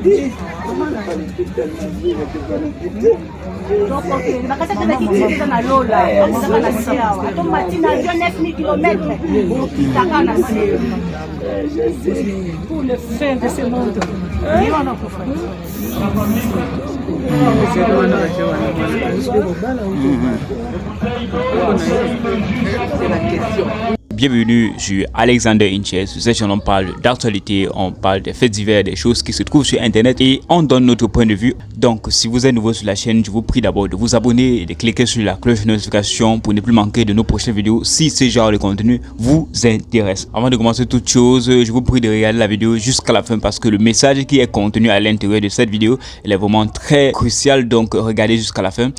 Pour le fin de ce monde. Bienvenue sur Alexander Inches. Sur cette chaîne, on parle d'actualité, on parle des faits divers, des choses qui se trouvent sur Internet et on donne notre point de vue. Donc, si vous êtes nouveau sur la chaîne, je vous prie d'abord de vous abonner et de cliquer sur la cloche de notification pour ne plus manquer de nos prochaines vidéos si ce genre de contenu vous intéresse. Avant de commencer toute chose, je vous prie de regarder la vidéo jusqu'à la fin parce que le message qui est contenu à l'intérieur de cette vidéo, il est vraiment très crucial. Donc, regardez jusqu'à la fin.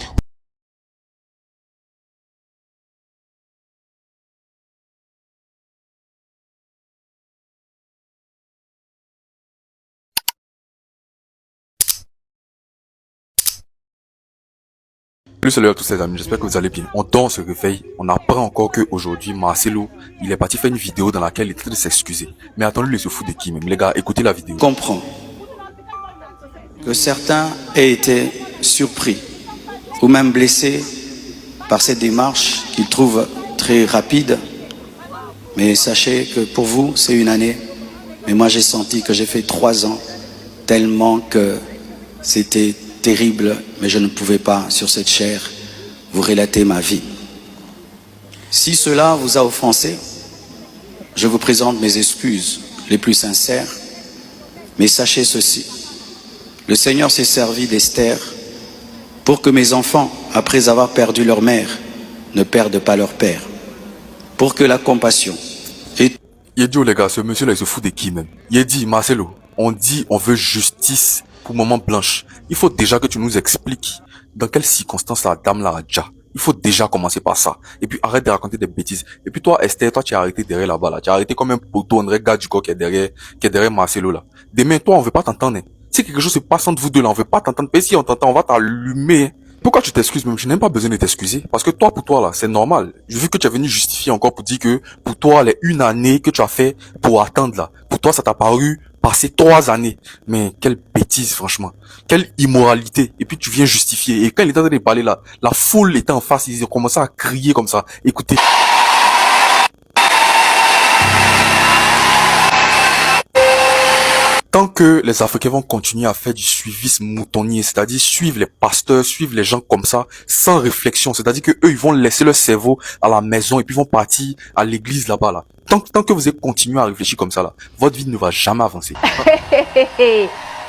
Salut à tous les amis, j'espère que vous allez bien. On dort, on se réveille, on apprend encore qu'aujourd'hui, Marcelo, il est parti faire une vidéo dans laquelle il est en train de s'excuser. Mais attendez, il se fout de qui même? Les gars, écoutez la vidéo. Je comprends que certains aient été surpris ou même blessés par cette démarche qu'ils trouvent très rapide. Mais sachez que pour vous, c'est une année. Mais moi, j'ai senti que j'ai fait 3 ans tellement que c'était terrible, mais je ne pouvais pas, sur cette chair, vous relater ma vie. Si cela vous a offensé, je vous présente mes excuses les plus sincères, mais sachez ceci, le Seigneur s'est servi d'Esther pour que mes enfants, après avoir perdu leur mère, ne perdent pas leur père, pour que la compassion et... Il a dit, oh les gars, ce monsieur-là, il se fout de qui même? Il a dit, Marcelo, on dit, on veut justice pour Maman Blanche. Il faut déjà que tu nous expliques dans quelles circonstances la dame l'a déjà. Il faut déjà commencer par ça. Et puis arrête de raconter des bêtises. Et puis toi, Esther, toi tu as arrêté derrière là-bas là. Tu as arrêté comme un poteau, un vrai gars du corps qui est derrière Marcelo là. Demain, toi, on veut pas t'entendre. Hein. Si quelque chose se passe entre vous deux là, on veut pas t'entendre. Mais si on t'entend, on va t'allumer. Hein. Pourquoi tu t'excuses même? Je n'ai même pas besoin de t'excuser. Parce que toi, pour toi là, c'est normal. Je veux que tu es venu justifier encore pour dire que pour toi, les 1 année que tu as fait pour attendre là, pour toi, ça t'a paru passer 3 années. Mais quelle bêtise, franchement. Quelle immoralité. Et puis tu viens justifier. Et quand il était en train de parler là, la foule était en face, ils ont commencé à crier comme ça. Écoutez. Tant que les Africains vont continuer à faire du suivisme moutonnier, c'est-à-dire suivre les pasteurs, suivre les gens comme ça, sans réflexion, c'est-à-dire que eux, ils vont laisser leur cerveau à la maison et puis vont partir à l'église là-bas là. Tant que vous allez continuer à réfléchir comme ça là, votre vie ne va jamais avancer.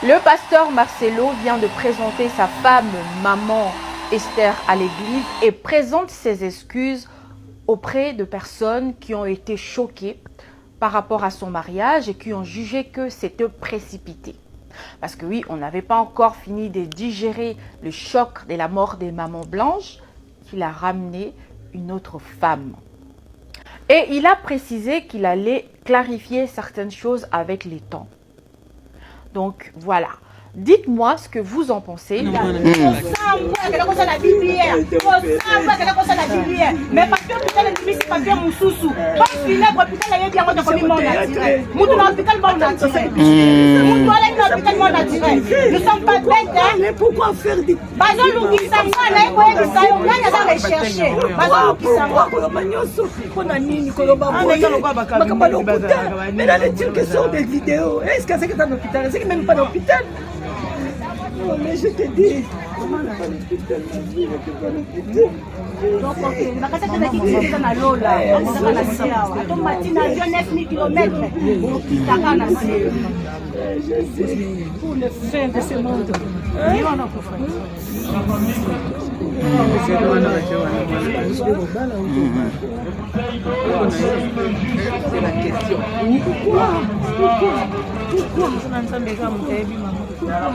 Le pasteur Marcelo vient de présenter sa femme, maman Esther, à l'église et présente ses excuses auprès de personnes qui ont été choquées par rapport à son mariage et qui ont jugé que c'était précipité. Parce que oui, on n'avait pas encore fini de digérer le choc de la mort de Maman Blanche qu'il a ramené une autre femme. Et il a précisé qu'il allait clarifier certaines choses avec les temps. Donc voilà. Dites-moi ce que vous en pensez. Mais parce que putain le Dieu c'est pas bien mon sousou. Pas filer pour putain la bien moi de comme mon naturel. Mon dans l'hôpital bon naturel. Mon doit aller dans l'hôpital bon naturel. Nous sommes pas bêtes hein. Mais pourquoi faire des Bazon l'oubli ça moi là il faut ça on a ça rechercher. Bazon l'oubli ça moi ko manyoso kona nini ko ba mais là les Turcs sortent des vidéos. Est-ce que c'est que dans l'hôpital? C'est même pas l'hôpital. Oh, mais je te dis, pour le fin de ce monde. Pourquoi